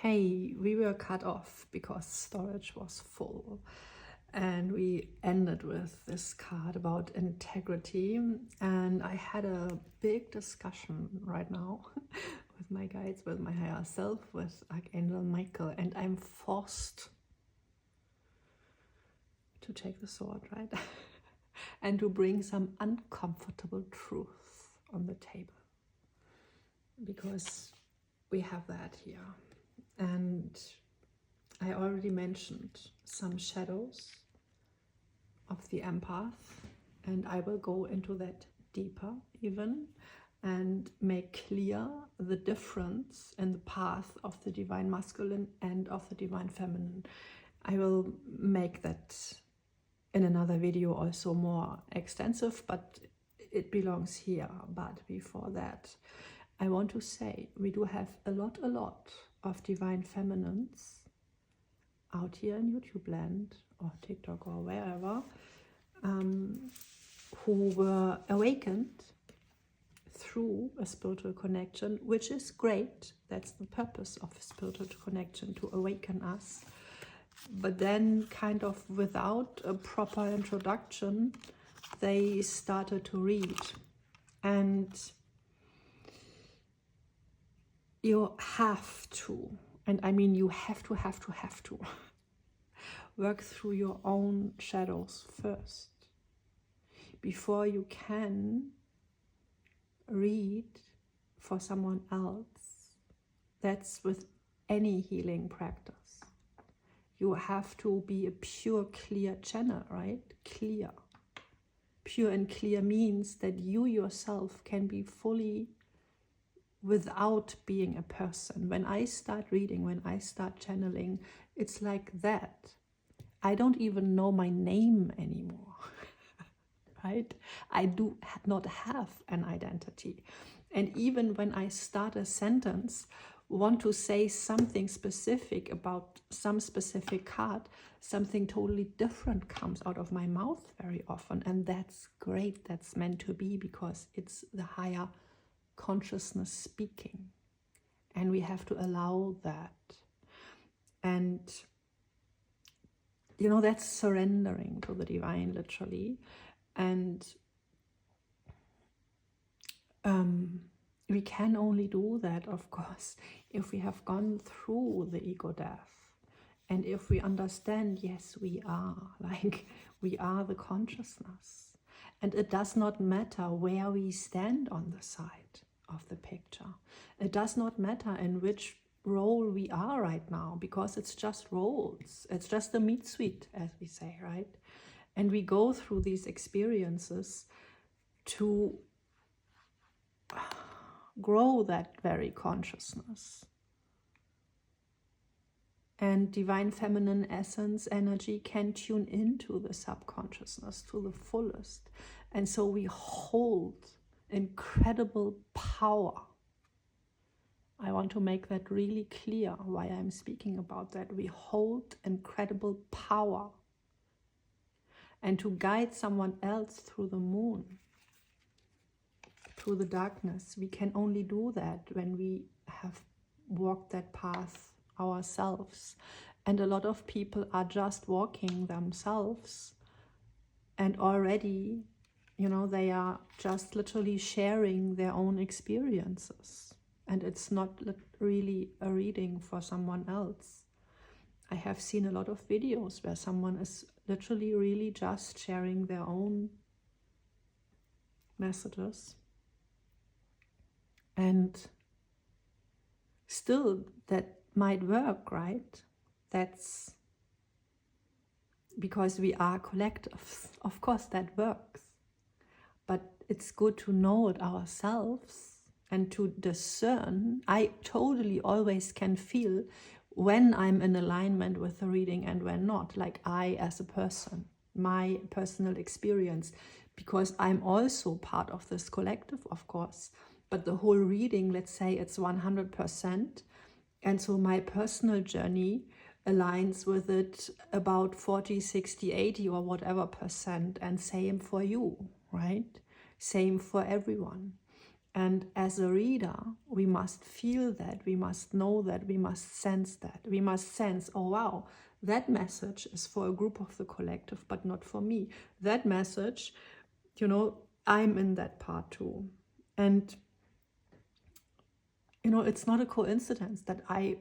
Hey, we were cut off because storage was full, and we ended with this card about integrity, and I had a big discussion right now with my guides, with my higher self, with Archangel Michael, and I'm forced to take the sword, right? And to bring some uncomfortable truth on the table, because we have that here. And I already mentioned some shadows of the empath, and I will go into that deeper even and make clear the difference in the path of the divine masculine and of the divine feminine. I will make that in another video also more extensive, but it belongs here. But before that, I want to say we do have a lot of divine feminines out here in YouTube land or TikTok or wherever, who were awakened through a spiritual connection, which is great. That's the purpose of a spiritual connection, to awaken us. But then, kind of without a proper introduction, they started to read. And you have to, and I mean you have to work through your own shadows first before you can read for someone else. That's with any healing practice. You have to be a pure, clear channel, right? Clear. Pure and clear means that you yourself can be fully without being a person. When I start reading, when I start channeling, it's like that. I don't even know my name anymore, right? I do not have an identity. And even when I start a sentence, want to say something specific about some specific card, something totally different comes out of my mouth very often. And that's great. That's meant to be, because it's the higher consciousness speaking, and we have to allow that. And you know, that's surrendering to the divine, literally. And we can only do that, of course, if we have gone through the ego death, and if we understand, yes, we are the consciousness, and it does not matter where we stand on the side of the picture. It does not matter in which role we are right now, because it's just roles. It's just the meat suite, as we say, right? And we go through these experiences to grow that very consciousness. And divine feminine essence energy can tune into the subconsciousness to the fullest. And so we hold incredible power. I want to make that really clear why I'm speaking about that. We hold incredible power. And to guide someone else through the moon, through the darkness, we can only do that when we have walked that path ourselves. And a lot of people are just walking themselves, and already, you know, they are just literally sharing their own experiences. And it's not really a reading for someone else. I have seen a lot of videos where someone is literally really just sharing their own messages. And still, that might work, right? That's because we are collectives. Of course, that works. But it's good to know it ourselves and to discern. I totally always can feel when I'm in alignment with the reading and when not, like I as a person, my personal experience, because I'm also part of this collective, of course. But the whole reading, let's say it's 100%. And so my personal journey aligns with it about 40, 60, 80 or whatever percent. And same for you, right? Same for everyone. And as a reader, we must feel that, we must know that, we must sense that. We must sense, oh wow, that message is for a group of the collective, but not for me. That message, you know, I'm in that part too. And, you know, it's not a coincidence that I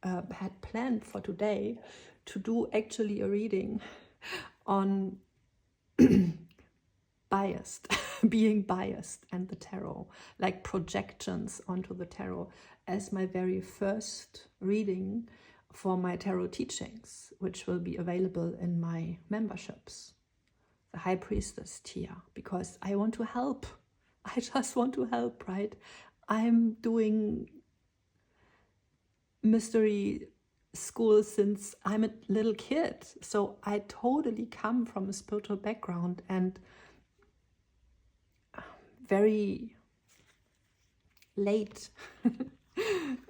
had planned for today to do actually a reading on biased, being biased and the tarot, like projections onto the tarot, as my very first reading for my tarot teachings, which will be available in my memberships, the High Priestess tier, because I want to help. I just want to help, right? I'm doing mystery school since I'm a little kid, so I totally come from a spiritual background, and very late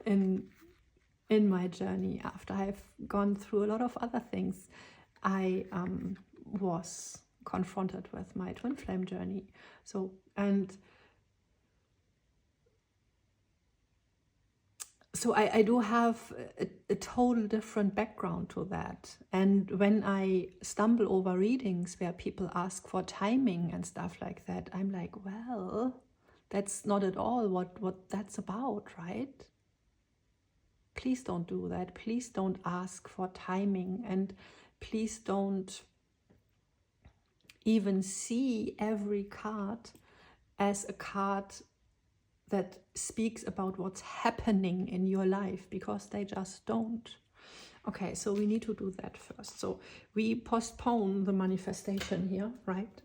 in my journey, after I've gone through a lot of other things, I was confronted with my twin flame journey. So I do have a total different background to that. And when I stumble over readings where people ask for timing and stuff like that, I'm like, well, that's not at all what that's about, right? Please don't do that. Please don't ask for timing, and please don't even see every card as a card that speaks about what's happening in your life, because they just don't. Okay, so we need to do that first. So we postpone the manifestation here, right?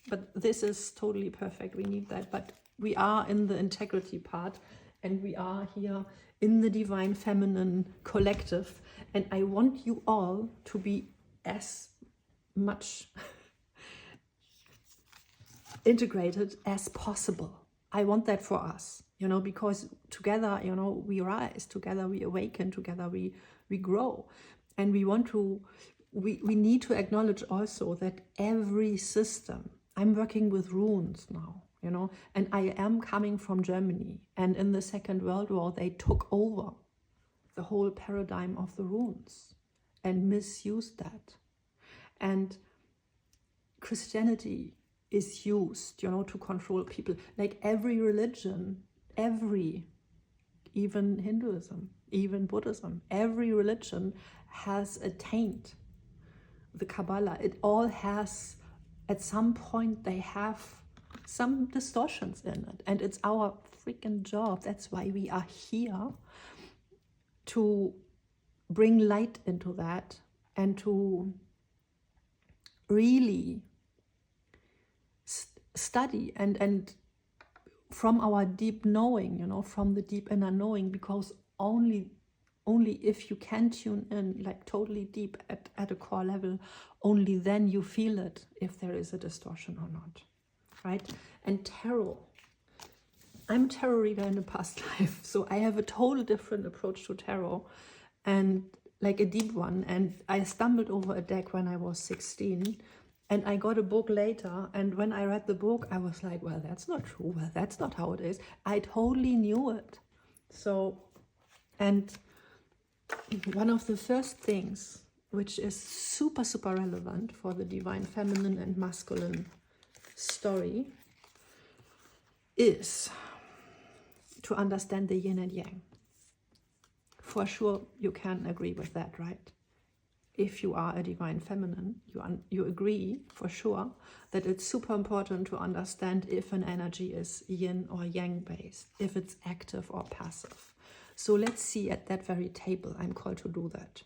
But this is totally perfect. We need that. But we are in the integrity part, and we are here in the divine feminine collective. And I want you all to be as much integrated as possible. I want that for us, you know, because together, you know, we rise, together we awaken, together we grow. And we want to, we need to acknowledge also that every system, I'm working with runes now, you know, and I am coming from Germany. And in the Second World War, they took over the whole paradigm of the runes and misused that. And Christianity is used, you know, to control people. Like every religion, even Hinduism, even Buddhism, every religion has attained the Kabbalah. It all has, at some point, they have some distortions in it. And it's our freaking job. That's why we are here, to bring light into that and to really study and from our deep knowing, you know, from the deep inner knowing, because only if you can tune in like totally deep at a core level, only then you feel it, if there is a distortion or not, right? And tarot, I'm a tarot reader in a past life, so I have a total different approach to tarot, and like a deep one. And I stumbled over a deck when I was 16, and I got a book later, and when I read the book, I was like, well, that's not true. Well, that's not how it is. I totally knew it. So, and one of the first things, which is super, super relevant for the divine feminine and masculine story, is to understand the yin and yang. For sure, you can agree with that, right? If you are a divine feminine, you agree for sure that it's super important to understand if an energy is yin or yang based, if it's active or passive. So let's see at that very table. I'm called to do that.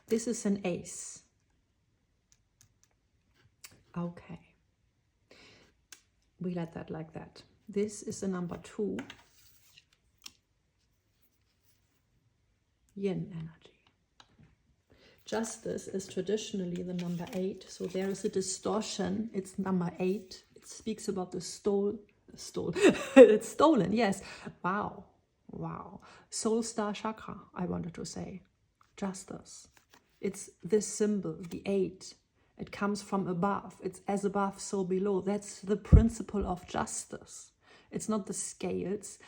This is an ace. Okay. We let that like that. This is a number 2. Yin energy. Justice is traditionally the number 8, so there is a distortion. It's number 8. It speaks about the it's stolen, yes. Wow. Soul star chakra, I wanted to say. Justice. It's this symbol, the 8. It comes from above. It's as above, so below. That's the principle of justice. It's not the scales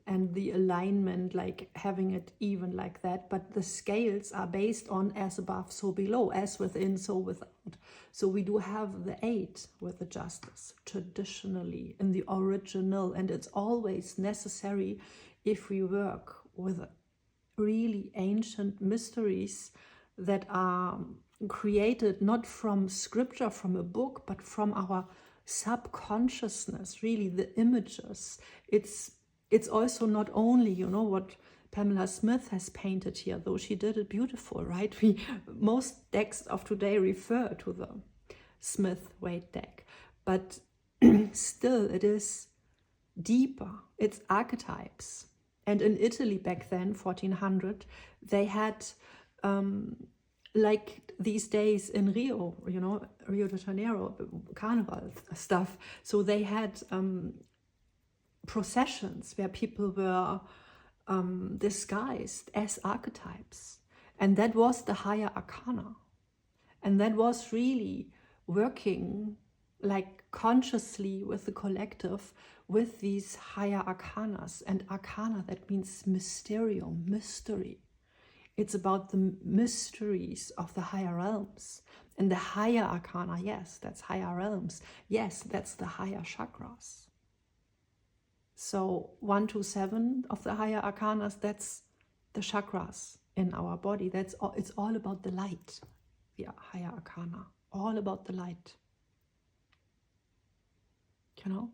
and the alignment, like having it even like that, but the scales are based on as above, so below, as within, so without. So we do have the 8 with the justice traditionally in the original, and it's always necessary if we work with really ancient mysteries that are created not from scripture, from a book, but from our subconsciousness, really the images. It's also not only, you know, what Pamela Smith has painted here, though she did it beautiful, right? Most decks of today refer to the Smith-Waite deck, but still it is deeper. It's archetypes. And in Italy back then, 1400, they had, like these days in Rio, you know, Rio de Janeiro, carnival stuff. So they had processions where people were disguised as archetypes. And that was the higher arcana. And that was really working like consciously with the collective, with these higher arcanas. And arcana, that means mysterium, mystery. It's about the mysteries of the higher realms. And the higher arcana, yes, that's higher realms. Yes, that's the higher chakras. So 1 to 7 of the higher arcanas, that's the chakras in our body. That's all, it's all about the light, the higher arcana, all about the light. You know?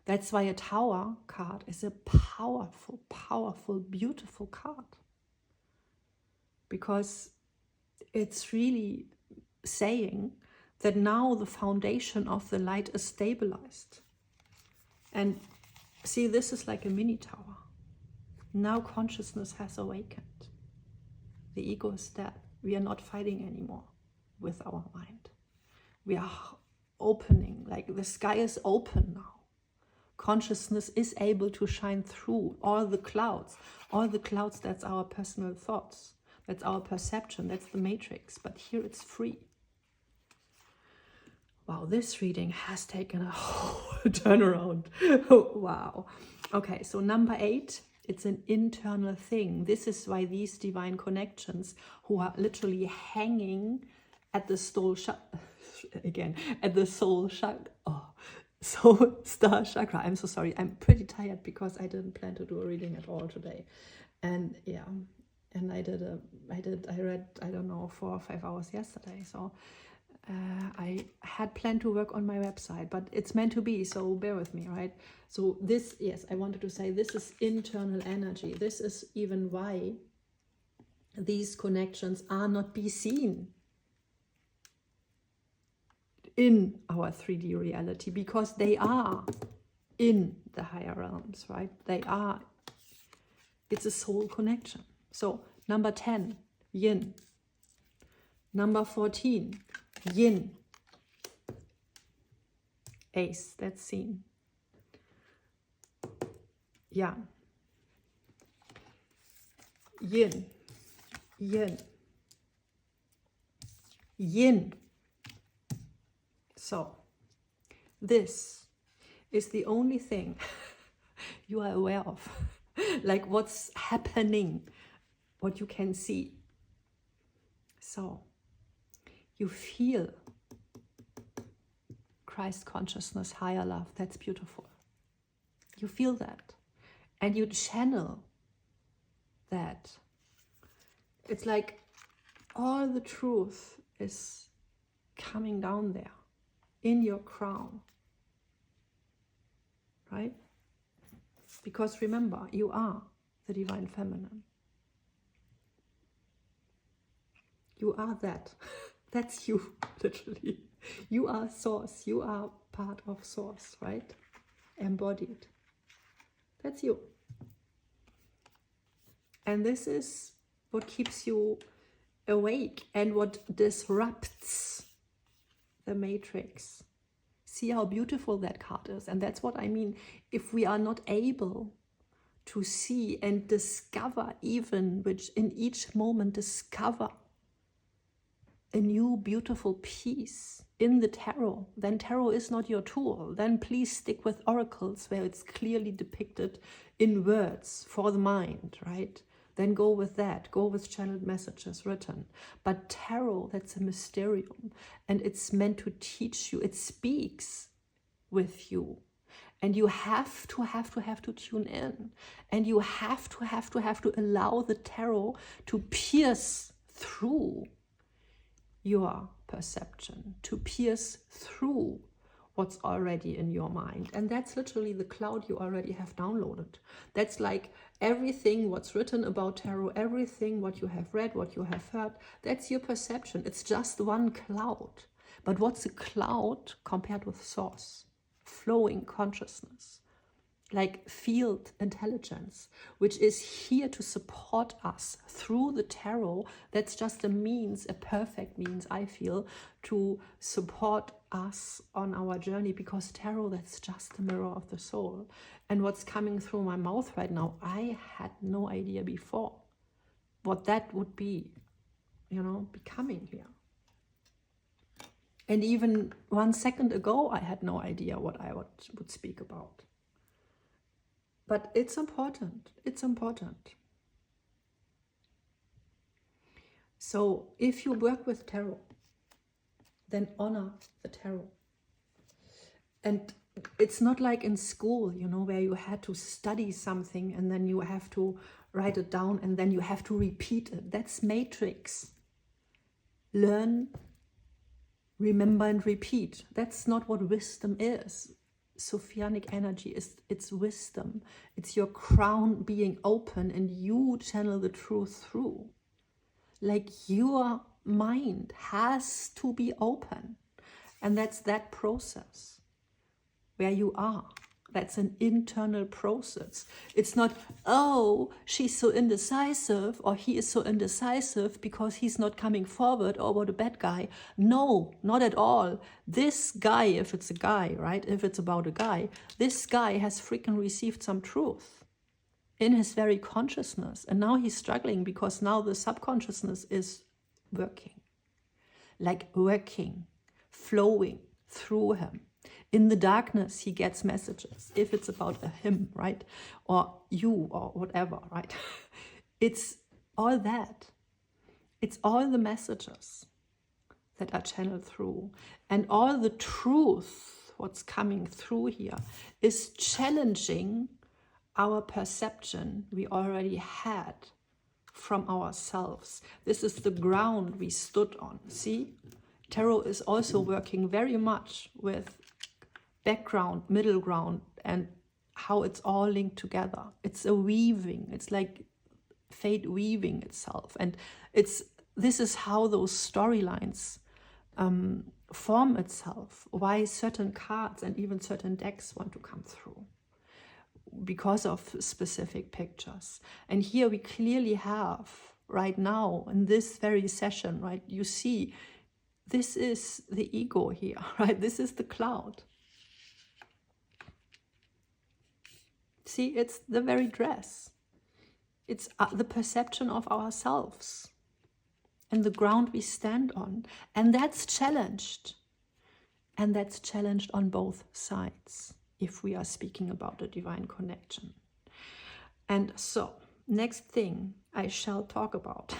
That's why a tower card is a powerful, powerful, beautiful card. Because it's really saying that now the foundation of the light is stabilized. And see, this is like a mini tower. Now consciousness has awakened. The ego is dead. We are not fighting anymore with our mind. We are opening, like the sky is open now. Consciousness is able to shine through all the clouds. All the clouds, that's our personal thoughts. That's our perception. That's the matrix. But here it's free. Wow, this reading has taken a whole turnaround. Wow. Okay, so number 8, it's an internal thing. This is why these divine connections, who are literally hanging at the soul star chakra. I'm so sorry. I'm pretty tired because I didn't plan to do a reading at all today. And yeah, and I read, I don't know, 4 or 5 hours yesterday. So I had planned to work on my website, but it's meant to be, so bear with me, right? So this, yes, I wanted to say this is internal energy. This is even why these connections are not be seen in our 3D reality, because they are in the higher realms, right? They are, it's a soul connection. So number 10, yin. Number 14, yin. Ace, that's seen. Yang. Yin. Yin. Yin. So, this is the only thing you are aware of. Like what's happening, what you can see. So, you feel Christ consciousness, higher love. That's beautiful. You feel that. And you channel that. It's like all the truth is coming down there in your crown. Right? Because remember, you are the divine feminine. You are that. That's you, literally. You are source. You are part of source, right? Embodied. That's you. And this is what keeps you awake and what disrupts the matrix. See how beautiful that card is. And that's what I mean. If we are not able to see and discover, even, which in each moment discover a new beautiful piece in the tarot, then tarot is not your tool. Then please stick with oracles where it's clearly depicted in words for the mind, right? Then go with that. Go with channeled messages written. But tarot, that's a mysterium, and it's meant to teach you. It speaks with you. And you have to tune in. And you have to allow the tarot to pierce through your perception, to pierce through what's already in your mind. And that's literally the cloud you already have downloaded. That's like everything what's written about tarot, everything what you have read, what you have heard, that's your perception. It's just one cloud. But what's a cloud compared with source? Flowing consciousness, like field intelligence, which is here to support us through the tarot. That's just a means, a perfect means, I feel, to support us on our journey, because tarot, that's just the mirror of the soul. And what's coming through my mouth right now, I had no idea before what that would be, you know, becoming here. And even 1 second ago, I had no idea what I would speak about. But it's important. It's important. So if you work with tarot, then honor the tarot. And it's not like in school, you know, where you had to study something and then you have to write it down and then you have to repeat it. That's matrix. Learn, remember and repeat. That's not what wisdom is. Sophianic energy is, it's wisdom. It's your crown being open and you channel the truth through. Like your mind has to be open. And that's that process where you are. That's an internal process. It's not, oh, she's so indecisive or he is so indecisive because he's not coming forward, or what a bad guy. No, not at all. This guy, if it's a guy, right? If it's about a guy, this guy has freaking received some truth in his very consciousness. And now he's struggling because now the subconsciousness is working. Like working, flowing through him. In the darkness, he gets messages, if it's about a him, right? Or you, or whatever, right? It's all that. It's all the messages that are channeled through. And all the truth, what's coming through here, is challenging our perception we already had from ourselves. This is the ground we stood on. See? Tarot is also working very much with background, middle ground, and how it's all linked together. It's a weaving. It's like fate weaving itself. And this is how those storylines form itself. Why certain cards and even certain decks want to come through. Because of specific pictures. And here we clearly have, right now, in this very session, right, you see, this is the ego here, right? This is the cloud. See, it's the very dress. It's the perception of ourselves and the ground we stand on. And that's challenged. And that's challenged on both sides, if we are speaking about a divine connection. And so, next thing I shall talk about,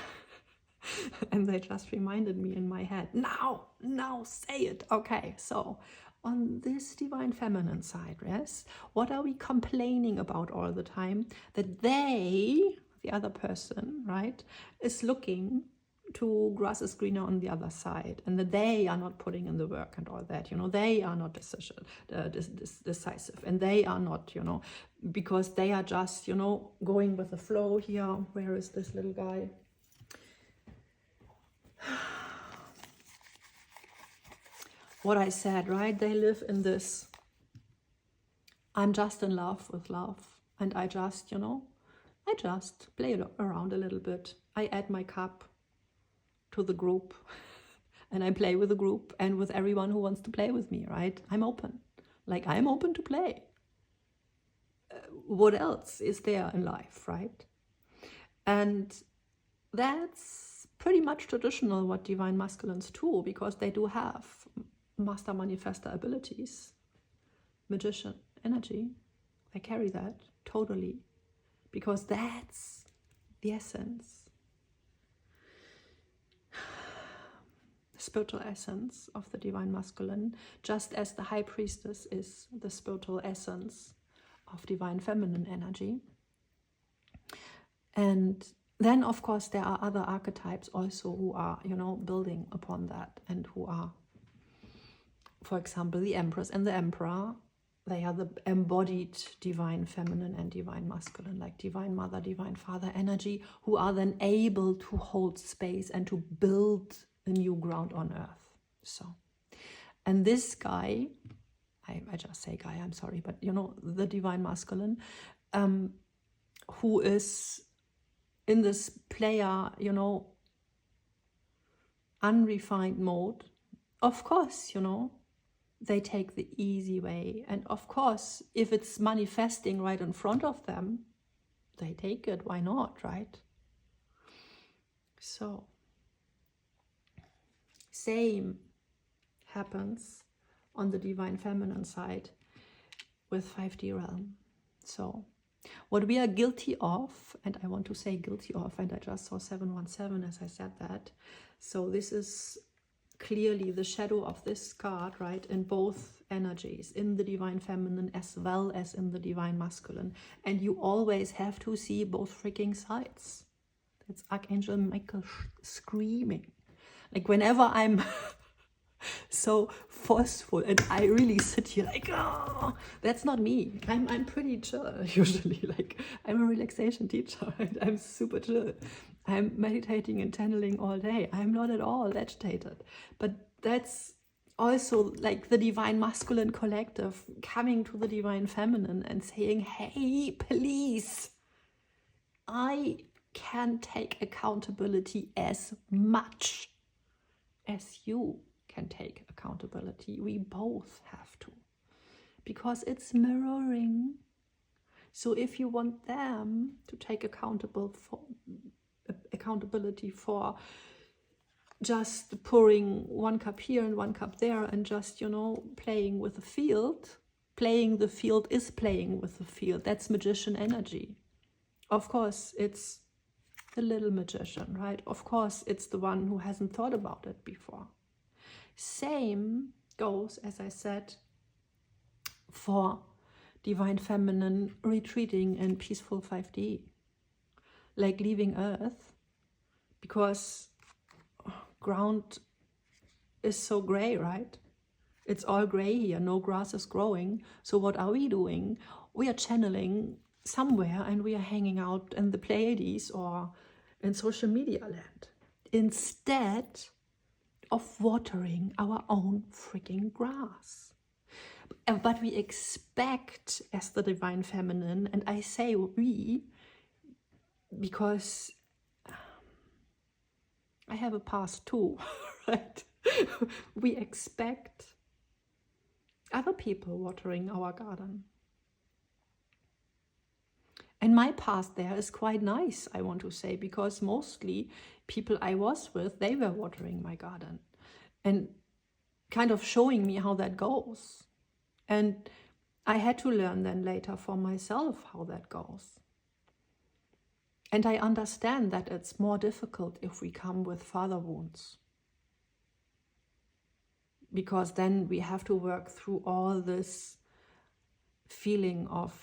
and they just reminded me in my head, now say it. Okay, so on this divine feminine side, yes, what are we complaining about all the time? That they, the other person, right, is looking to grass is greener on the other side, and that they are not putting in the work and all that, you know, they are not decisive, and they are not, you know, because they are just, you know, going with the flow here. Where is this little guy? What I said, right? They live in this, I'm just in love with love, and I just, you know, I just play around a little bit. I add my cup to the group and I play with the group and with everyone who wants to play with me, right? I'm open. Like, I'm open to play. What else is there in life, right? And that's pretty much traditional what divine masculines do, because they do have master manifestor abilities, magician energy. They carry that totally, because that's the essence, the spiritual essence of the divine masculine, just as the high priestess is the spiritual essence of divine feminine energy. And then, of course, there are other archetypes also who are, building upon that, and who are, for example, the Empress and the Emperor. They are the embodied divine feminine and divine masculine, like divine mother, divine father energy, who are then able to hold space and to build a new ground on earth. So, and this guy, I just say guy, I'm sorry, but the divine masculine, who is in this player, unrefined mode, of course, they take the easy way. And of course, if it's manifesting right in front of them, they take it. Why not, right? So, same happens on the divine feminine side with 5D realm. So, what we are guilty of, and I want to say guilty of, and I just saw 717 as I said that. So this is clearly the shadow of this card, right, in both energies, in the divine feminine as well as in the divine masculine. And you always have to see both freaking sides. That's Archangel Michael screaming. Like whenever I'm so forceful and I really sit here like, oh, that's not me. I'm pretty chill usually. Like, I'm a relaxation teacher and I'm super chill. I'm meditating and channeling all day. I'm not at all agitated. But that's also like the divine masculine collective coming to the divine feminine and saying, hey, please, I can take accountability as much as you can take accountability. We both have to, because it's mirroring. So if you want them to take accountability for just pouring one cup here and one cup there and just, playing with the field, playing the field is playing with the field. That's magician energy. Of course, it's the little magician, right? Of course, it's the one who hasn't thought about it before. Same goes, as I said, for divine feminine retreating in peaceful 5D, like leaving Earth, because ground is so gray, right? It's all gray here, no grass is growing. So what are we doing? We are channeling somewhere and we are hanging out in the Pleiades or in social media land, instead of watering our own freaking grass. But we expect, as the divine feminine, and I say we, because I have a past too, right? We expect other people watering our garden. And my past there is quite nice, I want to say, because mostly people I was with, they were watering my garden and kind of showing me how that goes. And I had to learn then later for myself how that goes. And I understand that it's more difficult if we come with father wounds, because then we have to work through all this feeling of,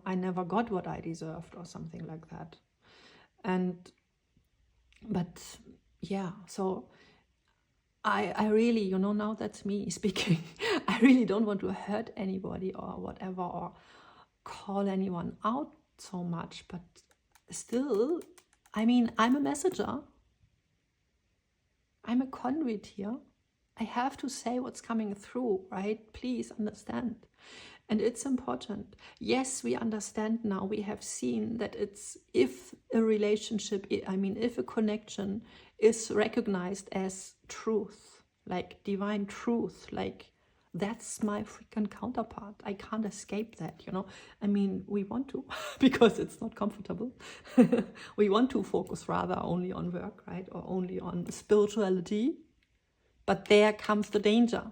I never got what I deserved or something like that. But yeah, so I really, now that's me speaking. I really don't want to hurt anybody or whatever, or call anyone out so much, but still, I'm a messenger. I'm a conduit here. I have to say what's coming through, right? Please understand. And it's important. Yes, we understand now, we have seen that it's, if a relationship, if a connection is recognized as truth, like divine truth, like That's my freaking counterpart. I can't escape that, you know. I mean, we want to, because it's not comfortable. We want to focus rather only on work, right? Or only on spirituality. But there comes the danger.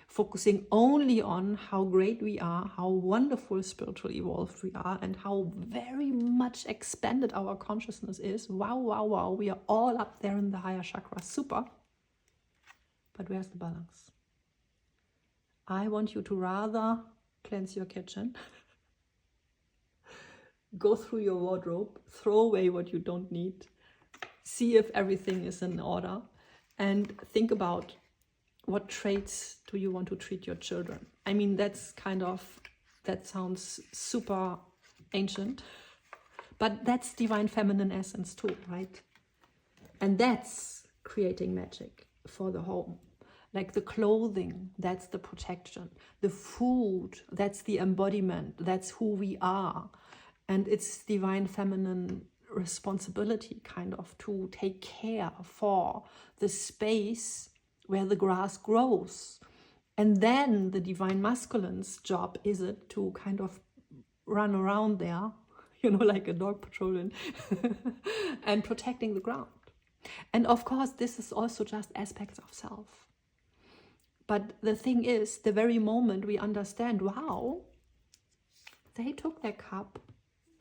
Focusing only on how great we are, how wonderful spiritually evolved we are, and how very much expanded our consciousness is. Wow, wow, wow. We are all up there in the higher chakras. Super. But where's the balance? I want you to rather cleanse your kitchen, go through your wardrobe, throw away what you don't need, see if everything is in order, and think about what traits do you want to treat your children. I mean, that's kind of, that sounds super ancient, but that's divine feminine essence too, right? And that's creating magic for the home. Like the clothing, that's the protection. The food, that's the embodiment. That's who we are. And it's divine feminine responsibility kind of to take care for the space where the grass grows. And then the divine masculine's job is it to kind of run around there, you know, like a dog patrolling and protecting the ground. And of course, this is also just aspects of self. But the thing is, the very moment we understand, wow, they took their cup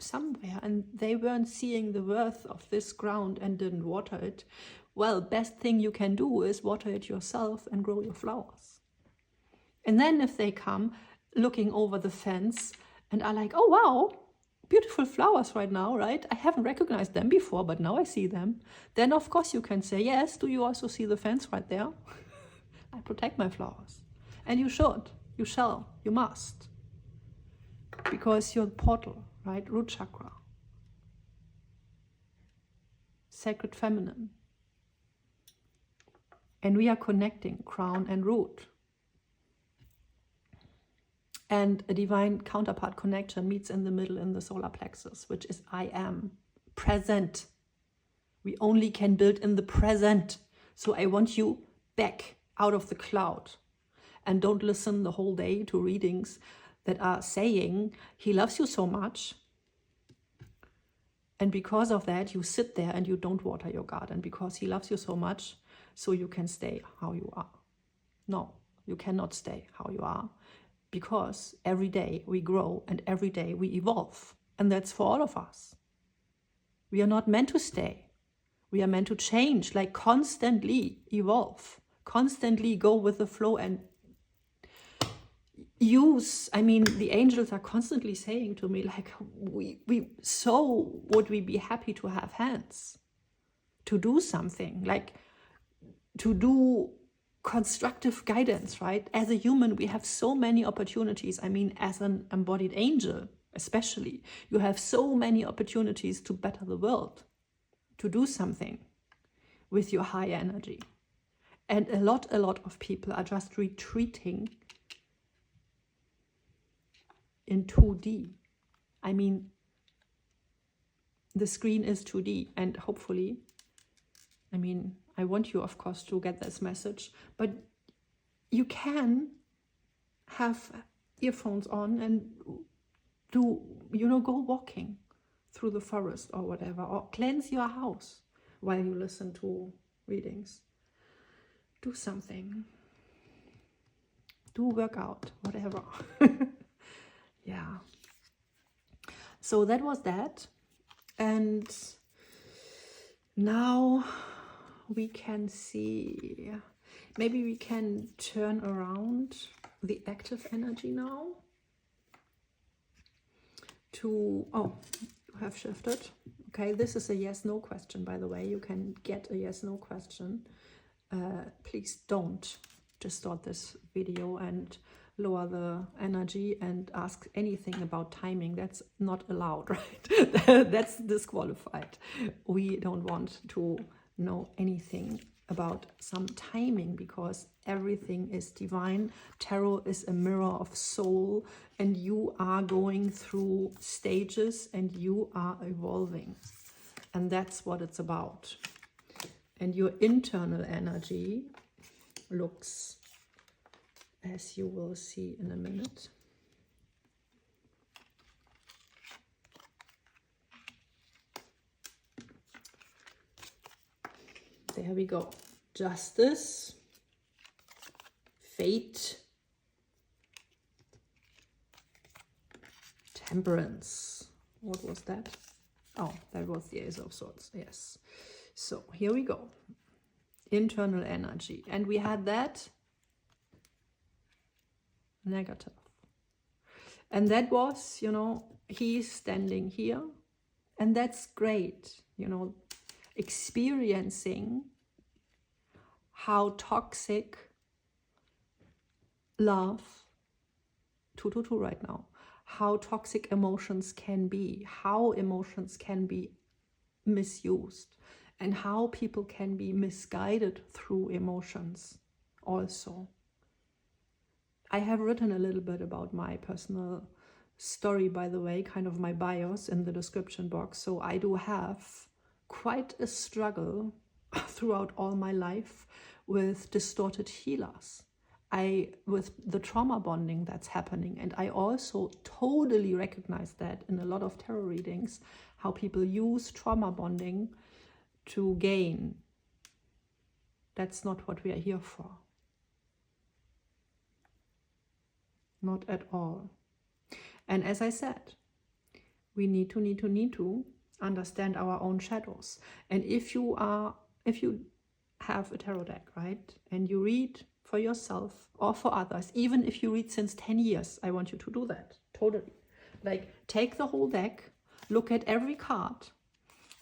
somewhere and they weren't seeing the worth of this ground and didn't water it, well, best thing you can do is water it yourself and grow your flowers. And then if they come looking over the fence and are like, oh, wow, beautiful flowers right now, right? I haven't recognized them before, but now I see them. Then, of course, you can say, yes, do you also see the fence right there? I protect my flowers. And you should, you shall, you must. Because you're the portal, right? Root chakra. Sacred feminine. And we are connecting crown and root. And a divine counterpart connection meets in the middle in the solar plexus, which is I am. Present. We only can build in the present. So I want you back out of the cloud. And don't listen the whole day to readings that are saying, he loves you so much. And because of that, you sit there and you don't water your garden because he loves you so much, so you can stay how you are. No, you cannot stay how you are because every day we grow and every day we evolve. And that's for all of us. We are not meant to stay. We are meant to change, like constantly evolve, constantly go with the flow and use, I mean, the angels are constantly saying to me, like, so would we be happy to have hands, to do something, like to do constructive guidance, right? As a human, we have so many opportunities. I mean, as an embodied angel, especially, you have so many opportunities to better the world, to do something with your high energy. And a lot of people are just retreating in 2D. I mean, the screen is 2D, and hopefully, I mean, I want you, of course, to get this message, but you can have earphones on and do, you know, go walking through the forest or whatever, or cleanse your house while you listen to readings. Do something. Do workout, whatever. Yeah. So that was that. And now we can see, maybe we can turn around the active energy now to, oh, you have shifted. Okay, this is a yes-no question, by the way. You can get a yes-no question. Please don't distort this video and lower the energy and ask anything about timing. That's not allowed, right? That's disqualified. We don't want to know anything about some timing because everything is divine. Tarot is a mirror of soul, and you are going through stages and you are evolving. And that's what it's about. And your internal energy looks as you will see in a minute. There we go. Justice, fate, temperance. What was that? Oh, that was the Ace of Swords. Yes. So here we go. Internal energy. And we had that negative. And that was, you know, he's standing here. And that's great, you know, experiencing how toxic love, 222 right now, how toxic emotions can be, how emotions can be misused, and how people can be misguided through emotions also. I have written a little bit about my personal story, by the way, kind of my bios in the description box. So I do have quite a struggle throughout all my life with distorted healers. With the trauma bonding that's happening. And I also totally recognize that in a lot of tarot readings, how people use trauma bonding to gain. That's not what we are here for. Not at all. And as I said, we need to understand our own shadows. And if you have a tarot deck, right, and you read for yourself or for others, even if you read since 10 years, I want you to do that, totally. Like, take the whole deck, look at every card,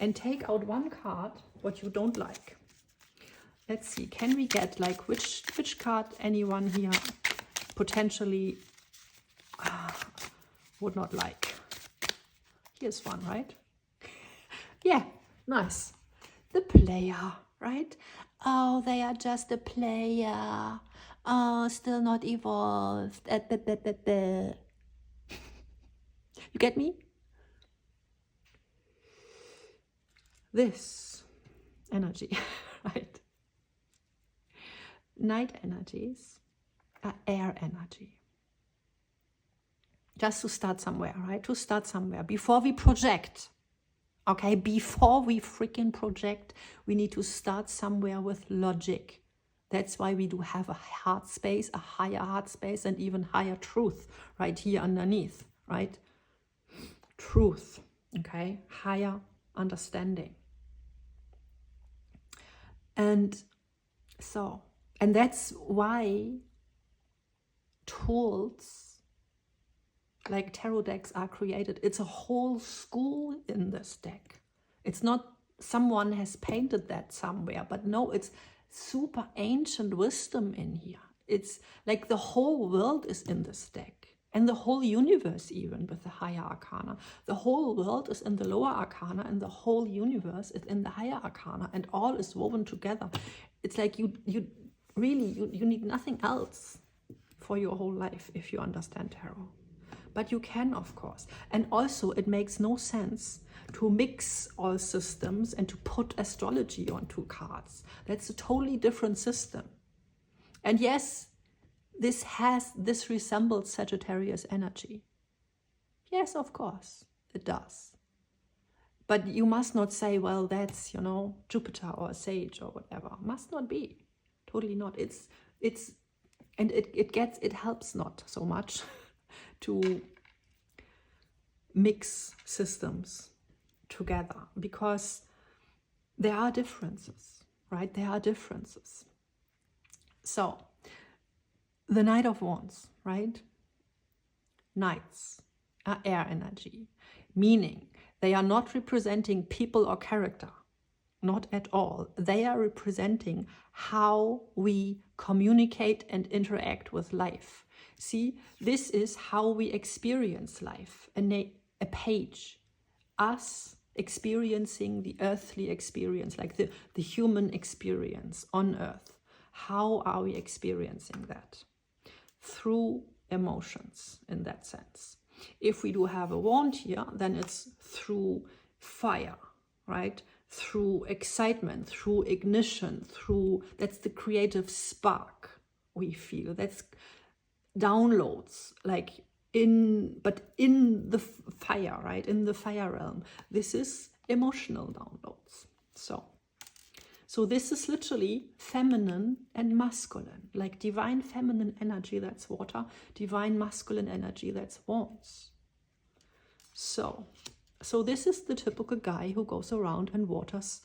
and take out one card what you don't like. Let's see, can we get like which card anyone here potentially would not like? Here's one, right? Yeah, nice. The player, right? Oh, they are just a player. Oh, still not evolved. You get me? This energy, right? Night energies are air energy. Just to start somewhere, right? To start somewhere before we project. Okay, before we freaking project, we need to start somewhere with logic. That's why we do have a heart space, a higher heart space, and even higher truth right here underneath, right? Truth, okay? Higher understanding. And so, and that's why tools like tarot decks are created. It's a whole school in this deck. It's not someone has painted that somewhere, but no, it's super ancient wisdom in here. It's like the whole world is in this deck, and the whole universe, even with the higher arcana. The whole world is in the lower arcana, and the whole universe is in the higher arcana, and all is woven together. It's like you need nothing else for your whole life if you understand tarot. But you can, of course. And also, it makes no sense to mix all systems and to put astrology onto cards. That's a totally different system. And yes, this resembles Sagittarius energy. Yes, of course, it does. But you must not say, well, that's, you know, Jupiter or Sage or whatever. Must not be. Totally not. It helps not so much to mix systems together, because there are differences, right? There are differences. So, the Knight of Wands, right? Knights are air energy, meaning they are not representing people or character, not at all. They are representing how we communicate and interact with life. See, this is how we experience life. A page, us experiencing the earthly experience, like the human experience on earth. How are we experiencing that? Through emotions, in that sense. If we do have a wand here, then it's through fire, right? Through excitement, through ignition, that's the creative spark we feel. That's downloads, like in the fire, right? In the fire realm. This is emotional downloads. So this is literally feminine and masculine, like divine feminine energy, that's water, divine masculine energy, that's warmth. So this is the typical guy who goes around and waters,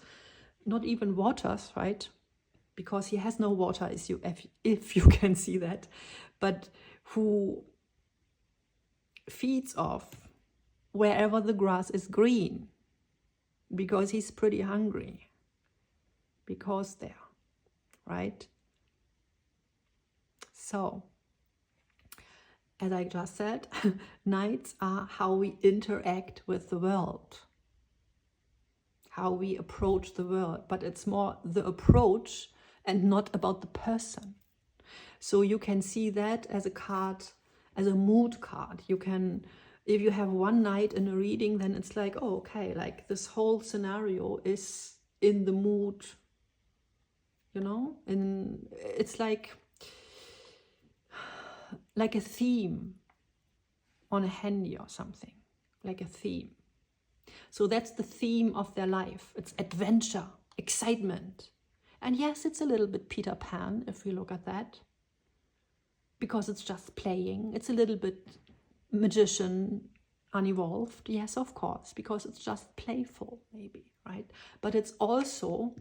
not even waters, right? Because he has no water, if you can see that, but who feeds off wherever the grass is green, because he's pretty hungry, because there, right? So, as I just said, nights are how we interact with the world, how we approach the world, but it's more the approach and not about the person. So you can see that as a card, as a mood card. You can, if you have one night in a reading, then it's like, oh, okay, like this whole scenario is in the mood, you know, and it's like a theme on a handy or something, like a theme. So that's the theme of their life. It's adventure, excitement. And yes, it's a little bit Peter Pan, if we look at that, because it's just playing. It's a little bit magician, unevolved. Yes, of course, because it's just playful, maybe, right? But it's also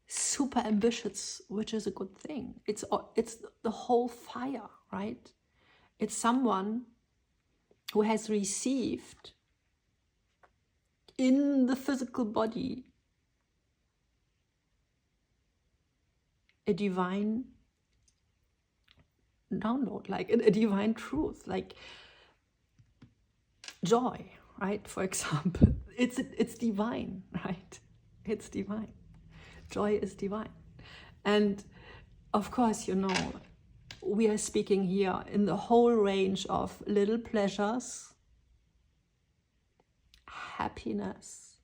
super ambitious, which is a good thing. It's the whole fire, right? It's someone who has received in the physical body a divine download, like a divine truth, like joy, right? For example, it's divine, right? It's divine. Joy is divine. And of course, you know, we are speaking here in the whole range of little pleasures, happiness,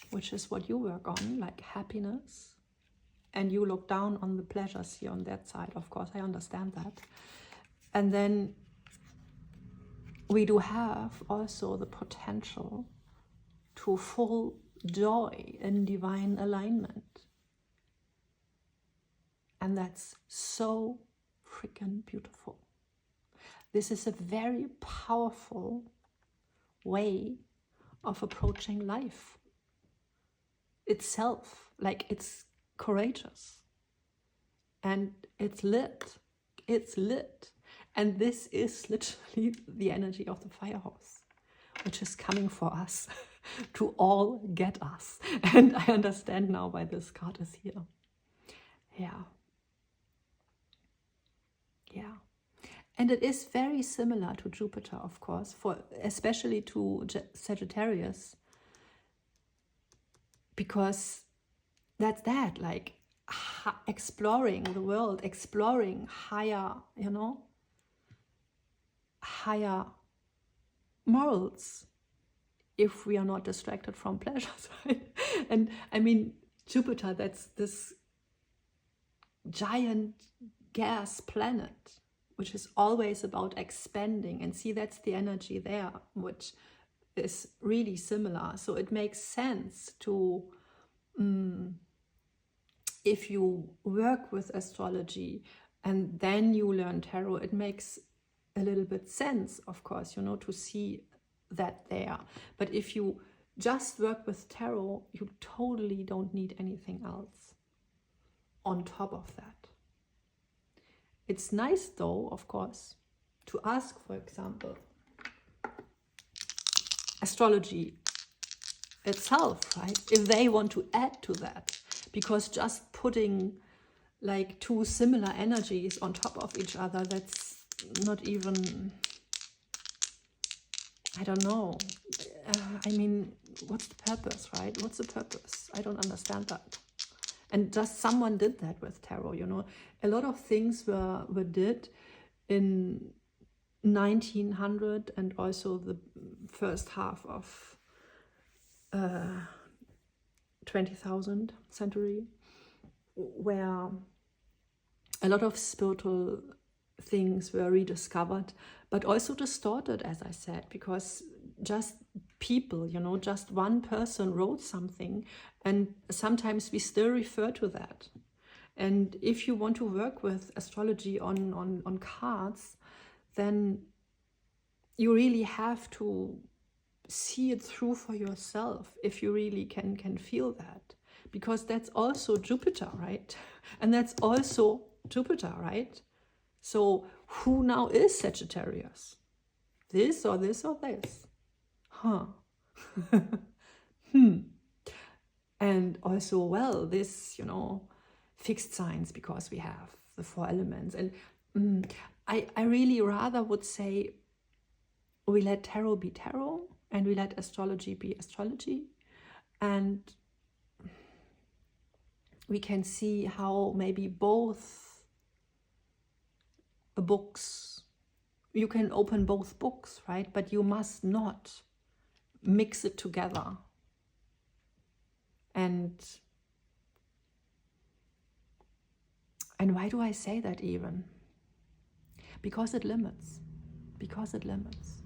which is what you work on, like happiness, and you look down on the pleasures here on that side. Of course, I understand that. And then we do have also the potential to full joy in divine alignment. And that's so freaking beautiful. This is a very powerful way of approaching life itself. Like, it's courageous and it's lit. It's lit. And this is literally the energy of the firehouse, which is coming for us to all get us. And I understand now why this card is here. Yeah. Yeah. And it is very similar to Jupiter, of course, especially to Sagittarius, because that's that, like exploring the world, exploring higher, you know, higher morals, if we are not distracted from pleasures, right? And I mean, Jupiter, that's this giant gas planet, which is always about expanding. And see, that's the energy there, which is really similar. So it makes sense to, if you work with astrology and then you learn tarot, it makes a little bit sense, of course, you know, to see that there. But if you just work with tarot, you totally don't need anything else on top of that. It's nice, though, of course, to ask, for example, astrology itself, right? If they want to add to that, because just putting like two similar energies on top of each other, that's not even, I don't know. I mean, what's the purpose, right? What's the purpose? I don't understand that. And just someone did that with tarot, you know. A lot of things were did in 1900 and also the first half of 20,000th century, where a lot of spiritual things were rediscovered, but also distorted, as I said, because just people, you know, just one person wrote something, and sometimes we still refer to that. And if you want to work with astrology on cards, then you really have to see it through for yourself, if you really can feel that. Because that's also Jupiter, right? And that's also Jupiter, right? So who now is Sagittarius? This or this or this? Huh. And also, well, this, you know, fixed signs, because we have the 4 elements. And I really rather would say we let tarot be tarot, and we let astrology be astrology. And we can see how maybe both books, you can open both books, right? But you must not mix it together. And why do I say that even? Because it limits. Because it limits.